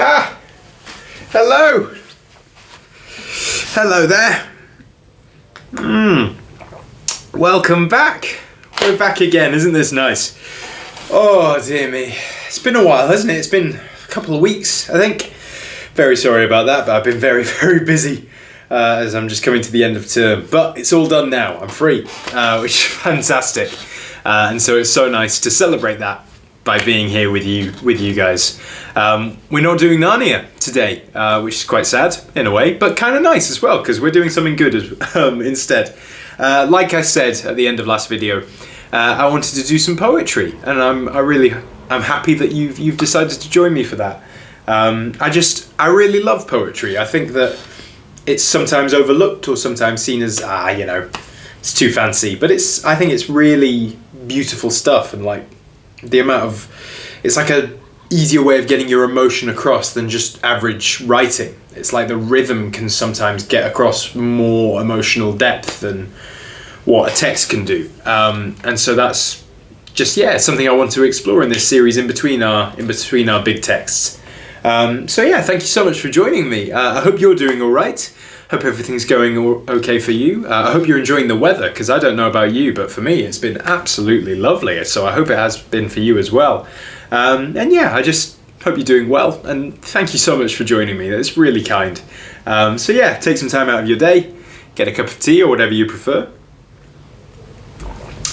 Ah! Hello! Hello there. Welcome back. We're back again, isn't this nice? Oh dear me. It's been a while, hasn't it? It's been a couple of weeks, I think. Very sorry about that, but I've been very, very busy as I'm just coming to the end of term. But it's all done now. I'm free, which is fantastic. And so it's so nice to celebrate that by being here with you guys. We're not doing Narnia today, which is quite sad in a way, but kind of nice as well because we're doing something good instead. Like I said at the end of last video, I wanted to do some poetry, and I'm happy that you've decided to join me for that. I really love poetry. I think that it's sometimes overlooked or sometimes seen as it's too fancy, but I think it's really beautiful stuff, and like the amount of, it's like a easier way of getting your emotion across than just average writing. It's like the rhythm can sometimes get across more emotional depth than what a text can do. And so that's just, something I want to explore in this series in between our big texts. So thank you so much for joining me. I hope you're doing all right. Hope everything's going okay for you. I hope you're enjoying the weather, because I don't know about you, but for me it's been absolutely lovely. So I hope it has been for you as well. I just hope you're doing well, and thank you so much for joining me. That's really kind. Take some time out of your day, get a cup of tea or whatever you prefer,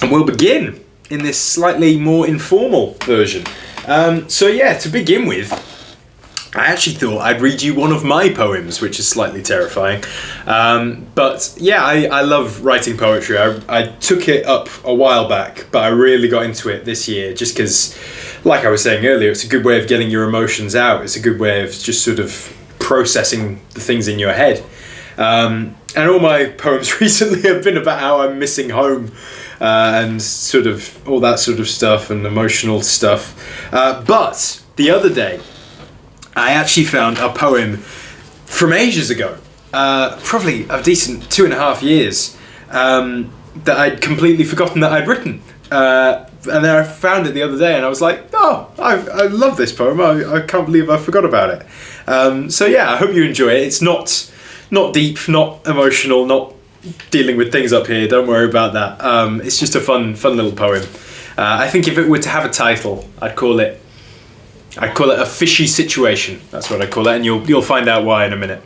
and we'll begin in this slightly more informal version. To begin with, I actually thought I'd read you one of my poems, which is slightly terrifying. I love writing poetry. I took it up a while back, but I really got into it this year just because, like I was saying earlier, it's a good way of getting your emotions out. It's a good way of just sort of processing the things in your head. And all my poems recently have been about how I'm missing home and sort of all that sort of stuff and emotional stuff. But the other day, I actually found a poem from ages ago, probably a decent 2.5 years, that I'd completely forgotten that I'd written. And then I found it the other day and I was like, oh, I love this poem. I can't believe I forgot about it. I hope you enjoy it. It's not deep, not emotional, not dealing with things up here. Don't worry about that. It's just a fun little poem. I think if it were to have a title, I'd call it a fishy situation. That's what I call it, and you'll find out why in a minute.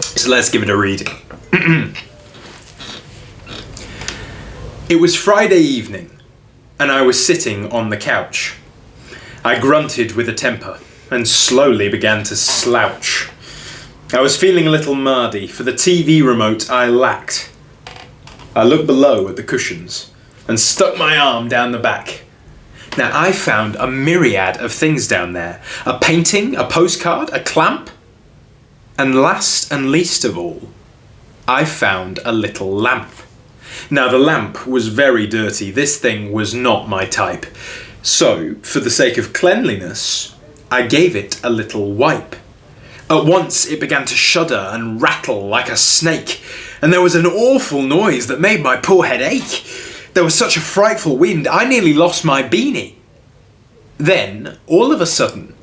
So let's give it a read. It was Friday evening, and I was sitting on the couch. I grunted with a temper, and slowly began to slouch. I was feeling a little mardy, for the TV remote I lacked. I looked below at the cushions, and stuck my arm down the back. Now, I found a myriad of things down there. A painting, a postcard, a clamp. And last and least of all, I found a little lamp. Now, the lamp was very dirty. This thing was not my type. So, for the sake of cleanliness, I gave it a little wipe. At once, it began to shudder and rattle like a snake, and there was an awful noise that made my poor head ache. There was such a frightful wind, I nearly lost my beanie. Then, all of a sudden,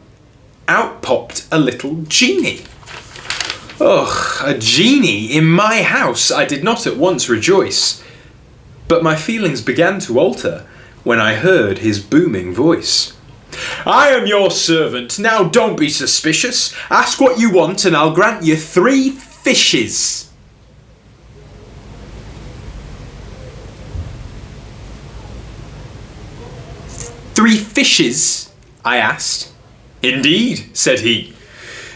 out popped a little genie. Ugh, a genie in my house. I did not at once rejoice, but my feelings began to alter when I heard his booming voice. I am your servant, now don't be suspicious. Ask what you want and I'll grant you 3 fishes. "3 fishes?" I asked. "Indeed," said he.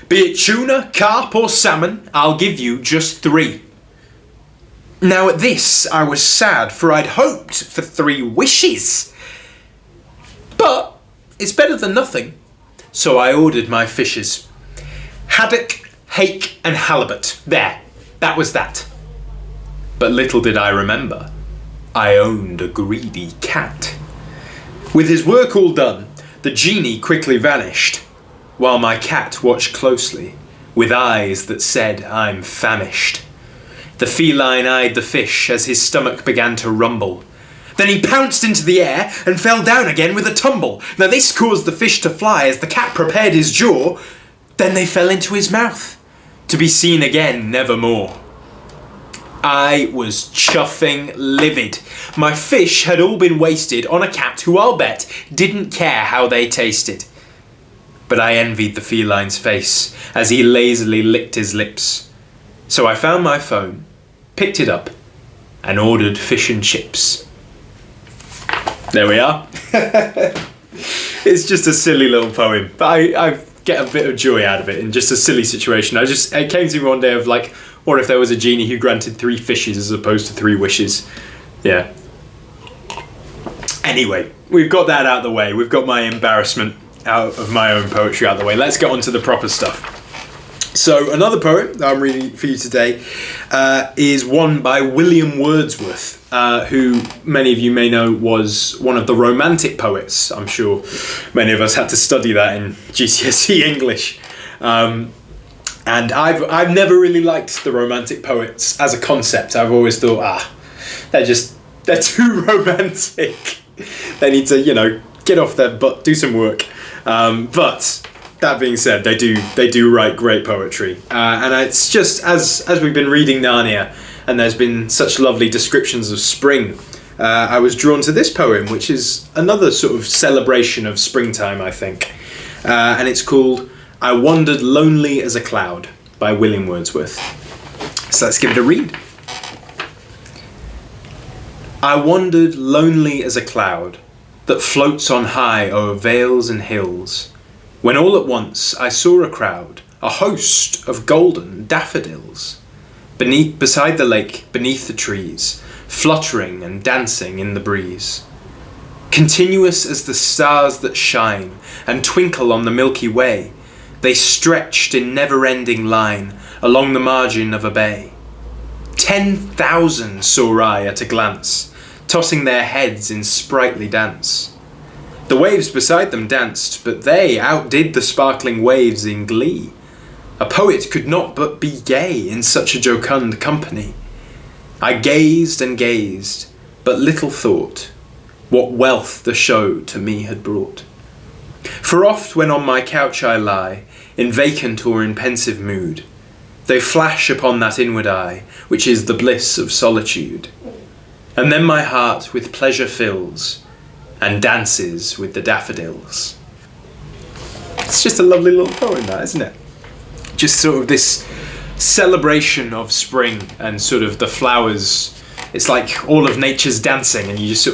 "Be it tuna, carp or salmon, I'll give you just 3. Now at this I was sad, for I'd hoped for 3 wishes. But it's better than nothing, so I ordered my fishes. Haddock, hake and halibut. There, that was that. But little did I remember, I owned a greedy cat. With his work all done, the genie quickly vanished, while my cat watched closely, with eyes that said I'm famished. The feline eyed the fish as his stomach began to rumble, Then he pounced into the air and fell down again with a tumble. Now this caused the fish to fly as the cat prepared his jaw. Then they fell into his mouth, to be seen again nevermore. I was chuffing livid. My fish had all been wasted on a cat who, I'll bet, didn't care how they tasted. But I envied the feline's face as he lazily licked his lips. So I found my phone, picked it up, and ordered fish and chips. There we are. It's just a silly little poem, but I get a bit of joy out of it in just a silly situation. It came to me one day of like, what if there was a genie who granted 3 fishes as opposed to 3 wishes? Yeah. Anyway, we've got that out of the way. We've got my embarrassment out of my own poetry out of the way. Let's get on to the proper stuff. So another poem that I'm reading for you today is one by William Wordsworth, who many of you may know was one of the Romantic poets. I'm sure many of us had to study that in GCSE English. And I've never really liked the Romantic poets as a concept. I've always thought, they're too romantic. They need to, get off their butt, do some work. But that being said, they do write great poetry, and it's just as we've been reading Narnia, and there's been such lovely descriptions of spring. I was drawn to this poem, which is another sort of celebration of springtime, I think, and it's called "I Wandered Lonely as a Cloud" by William Wordsworth. So let's give it a read. I wandered lonely as a cloud that floats on high o'er vales and hills, when all at once I saw a crowd, a host of golden daffodils, beside the lake, beneath the trees, fluttering and dancing in the breeze. Continuous as the stars that shine and twinkle on the Milky Way, they stretched in never-ending line along the margin of a bay. 10,000 saw I at a glance, tossing their heads in sprightly dance. The waves beside them danced, but they outdid the sparkling waves in glee. A poet could not but be gay in such a jocund company. I gazed and gazed, but little thought what wealth the show to me had brought. For oft when on my couch I lie, in vacant or in pensive mood, they flash upon that inward eye, which is the bliss of solitude. And then my heart with pleasure fills, and dances with the daffodils. It's just a lovely little poem, that, isn't it? Just sort of this celebration of spring and sort of the flowers. It's like all of nature's dancing, and you just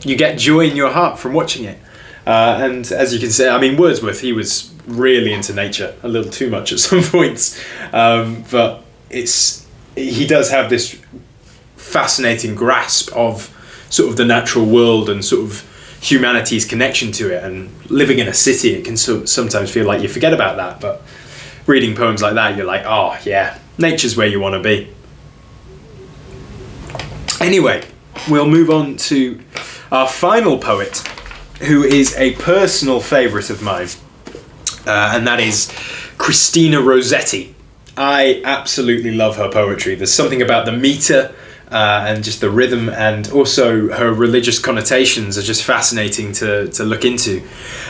you get joy in your heart from watching it. And as you can see, Wordsworth, he was really into nature, a little too much at some points. But he does have this fascinating grasp of sort of the natural world and sort of humanity's connection to it. And living in a city, it can sometimes feel like you forget about that. But reading poems like that, you're like, oh yeah, nature's where you want to be. Anyway, we'll move on to our final poet, who is a personal favourite of mine, and that is Christina Rossetti. I absolutely love her poetry. There's something about the metre and just the rhythm, and also her religious connotations are just fascinating to look into.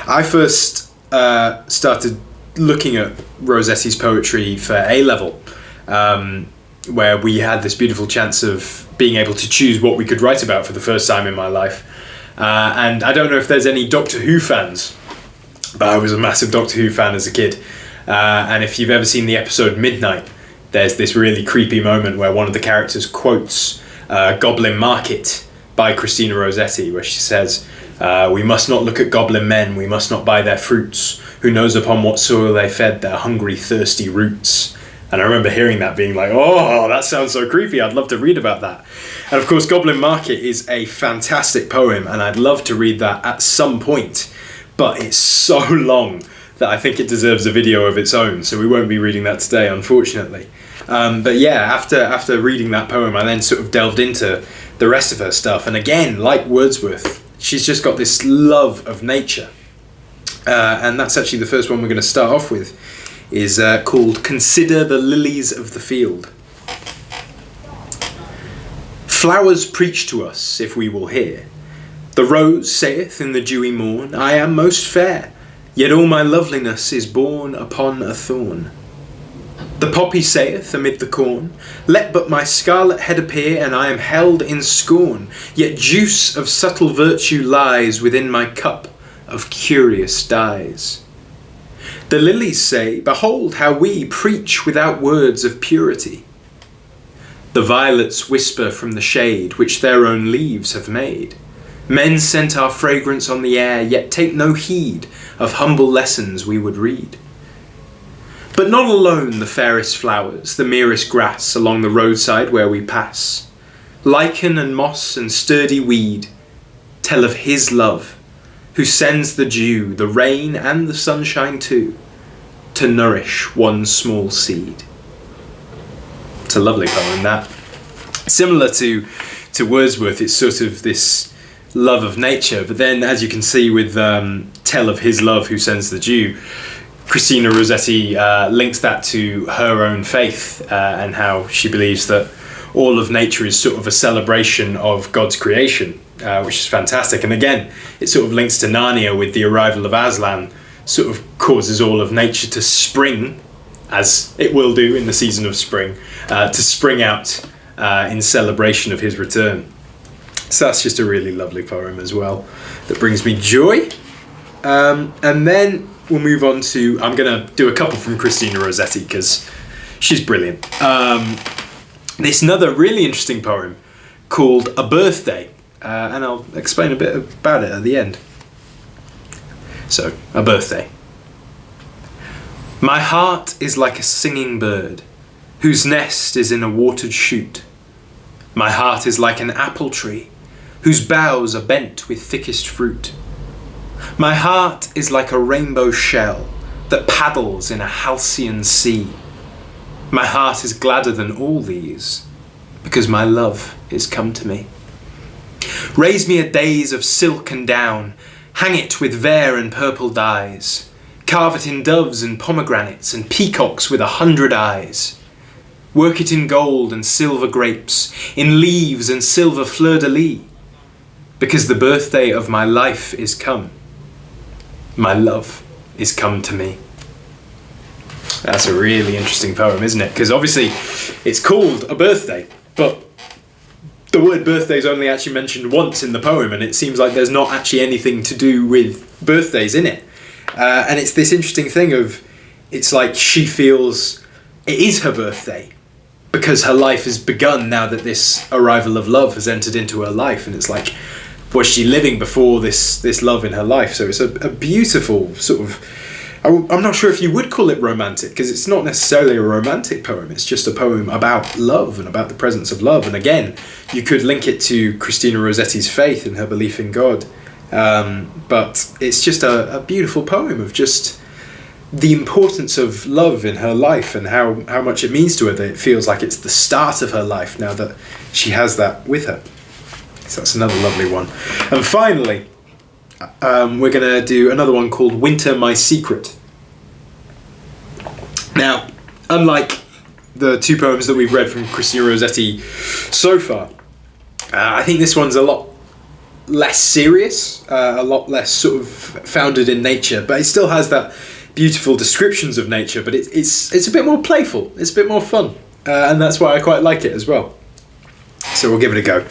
I first started looking at Rossetti's poetry for A-level, where we had this beautiful chance of being able to choose what we could write about for the first time in my life. And I don't know if there's any Doctor Who fans, but I was a massive Doctor Who fan as a kid. And if you've ever seen the episode Midnight, there's this really creepy moment where one of the characters quotes Goblin Market by Christina Rossetti, where she says, "We must not look at goblin men, we must not buy their fruits. Who knows upon what soil they fed their hungry, thirsty roots?" And I remember hearing that, being like, oh, that sounds so creepy, I'd love to read about that. And of course, Goblin Market is a fantastic poem, and I'd love to read that at some point, but it's so long that I think it deserves a video of its own, so we won't be reading that today, unfortunately. But yeah, after reading that poem, I then sort of delved into the rest of her stuff, and again, like Wordsworth, she's just got this love of nature. And that's actually the first one we're going to start off with, is called "Consider the Lilies of the Field." Flowers preach to us if we will hear. The rose saith in the dewy morn, I am most fair, yet all my loveliness is born upon a thorn. The poppy saith amid the corn, let but my scarlet head appear, and I am held in scorn, yet juice of subtle virtue lies within my cup of curious dyes. The lilies say, behold how we preach without words of purity. The violets whisper from the shade which their own leaves have made. Men scent our fragrance on the air, yet take no heed of humble lessons we would read. But not alone the fairest flowers, the merest grass along the roadside where we pass. Lichen and moss and sturdy weed tell of his love, who sends the dew, the rain and the sunshine too, to nourish one small seed. It's a lovely poem, that. Similar to Wordsworth, it's sort of this love of nature, but then as you can see with tell of his love who sends the dew, Christina Rossetti links that to her own faith and how she believes that all of nature is sort of a celebration of God's creation, which is fantastic. And again, it sort of links to Narnia with the arrival of Aslan, sort of causes all of nature to spring, as it will do in the season of spring, to spring out in celebration of his return. So that's just a really lovely poem as well that brings me joy. And then we'll move on to, I'm going to do a couple from Christina Rossetti because she's brilliant. This another really interesting poem called A Birthday, and I'll explain a bit about it at the end. So, A Birthday. My heart is like a singing bird, whose nest is in a watered shoot. My heart is like an apple tree, whose boughs are bent with thickest fruit. My heart is like a rainbow shell that paddles in a halcyon sea. My heart is gladder than all these, because my love is come to me. Raise me a days of silk and down, hang it with vair and purple dyes, carve it in doves and pomegranates and peacocks with 100 eyes. Work it in gold and silver grapes, in leaves and silver fleur-de-lis, because the birthday of my life is come. My love is come to me. That's a really interesting poem, isn't it? Because obviously it's called A Birthday, but the word birthday is only actually mentioned once in the poem, and it seems like there's not actually anything to do with birthdays in it. And it's this interesting thing of, it's like she feels it is her birthday because her life has begun now that this arrival of love has entered into her life, and it's like, was she living before this love in her life? So it's a beautiful sort of, I'm not sure if you would call it romantic, because it's not necessarily a romantic poem, it's just a poem about love and about the presence of love. And again, you could link it to Christina Rossetti's faith and her belief in God, but it's just a beautiful poem of just the importance of love in her life and how much it means to her, that it feels like it's the start of her life now that she has that with her. So that's another lovely one. And finally, we're going to do another one called Winter, My Secret. Now, unlike the two poems that we've read from Christina Rossetti so far, I think this one's a lot less serious, a lot less sort of founded in nature, but it still has that beautiful descriptions of nature, but it's a bit more playful, it's a bit more fun, and that's why I quite like it as well. So we'll give it a go.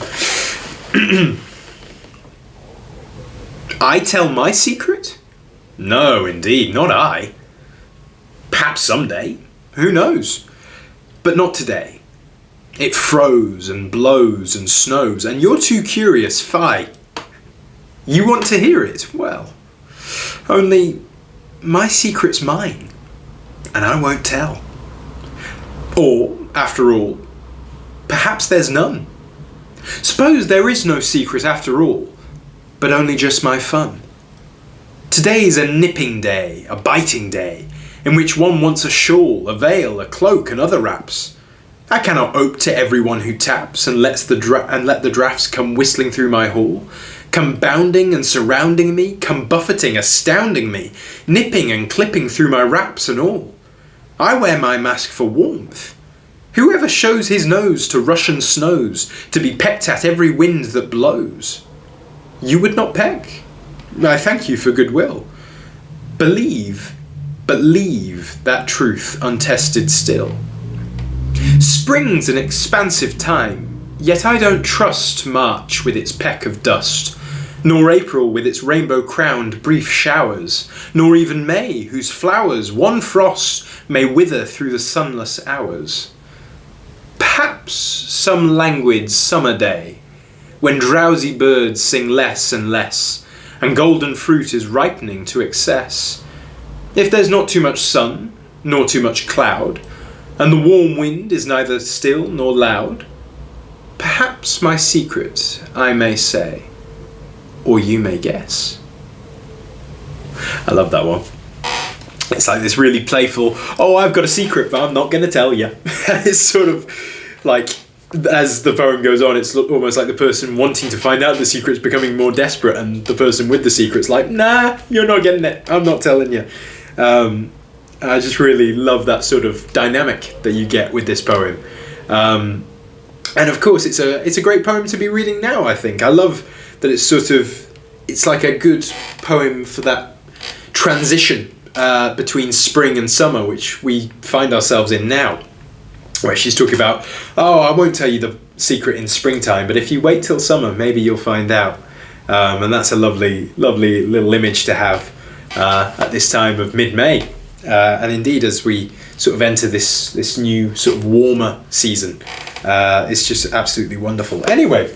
I tell my secret? No, indeed, not I. Perhaps someday, who knows? But not today. It froze and blows and snows, and you're too curious, fie. You want to hear it? Well, only my secret's mine, and I won't tell. Or, after all, perhaps there's none. Suppose there is no secret after all, but only just my fun. Today is a nipping day, a biting day, in which one wants a shawl, a veil, a cloak, and other wraps. I cannot ope to everyone who taps and let the draughts come whistling through my hall, come bounding and surrounding me, come buffeting, astounding me, nipping and clipping through my wraps and all. I wear my mask for warmth, Whoever shows his nose to Russian snows, to be pecked at every wind that blows? You would not peck? I thank you for goodwill. Believe, but leave that truth untested still. Spring's an expansive time, yet I don't trust March with its peck of dust, nor April with its rainbow-crowned brief showers, nor even May, whose flowers one frost may wither through the sunless hours. Perhaps some languid summer day, when drowsy birds sing less and less, and golden fruit is ripening to excess, if there's not too much sun, nor too much cloud, and the warm wind is neither still nor loud, perhaps my secret I may say, or you may guess. I love that one. It's like this really playful, oh, I've got a secret, but I'm not going to tell you. It's sort of like, as the poem goes on, it's almost like the person wanting to find out the secret's becoming more desperate, and the person with the secret's like, nah, you're not getting it, I'm not telling you. I just really love that sort of dynamic that you get with this poem. And of course, it's a great poem to be reading now, I think. I love that it's like a good poem for that transition between spring and summer, which we find ourselves in now, where she's talking about, oh, I won't tell you the secret in springtime, but if you wait till summer, maybe you'll find out. And that's a lovely, lovely little image to have at this time of mid-May. And indeed, as we sort of enter this new sort of warmer season, it's just absolutely wonderful. Anyway,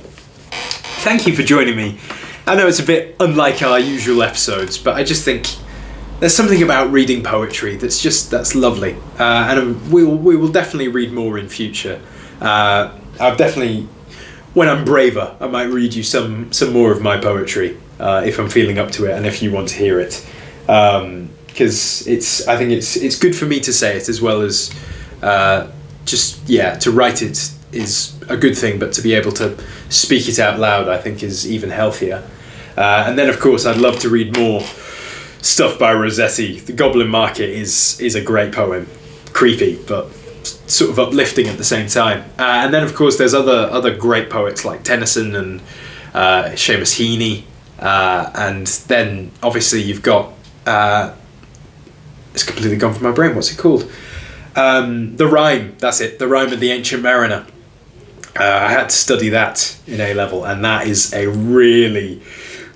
thank you for joining me. I know it's a bit unlike our usual episodes, but I just think there's something about reading poetry that's lovely. And we will definitely read more in future. I've definitely, when I'm braver, I might read you some more of my poetry if I'm feeling up to it, and if you want to hear it. Because I think it's good for me to say it, as well as to write it is a good thing, but to be able to speak it out loud, I think, is even healthier. And then, of course, I'd love to read more stuff by Rossetti. The Goblin Market is a great poem, creepy but sort of uplifting at the same time. And then, of course, there's other great poets like Tennyson and Seamus Heaney, and then obviously you've got. It's completely gone from my brain. What's it called? The Rhyme. That's it. The Rhyme of the Ancient Mariner. I had to study that in A-level, and that is a really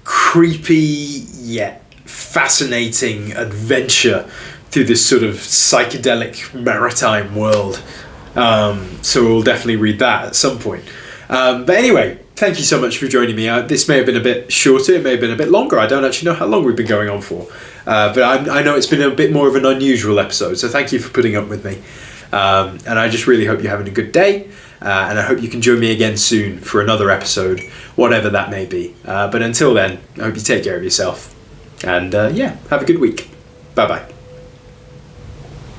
creepy yet fascinating adventure through this sort of psychedelic maritime world. So we'll definitely read that at some point. But anyway, thank you so much for joining me. This may have been a bit shorter, it may have been a bit longer. I don't actually know how long we've been going on for. But I know it's been a bit more of an unusual episode, so thank you for putting up with me. And I just really hope you're having a good day. And I hope you can join me again soon for another episode, whatever that may be. But until then, I hope you take care of yourself. And have a good week. Bye-bye.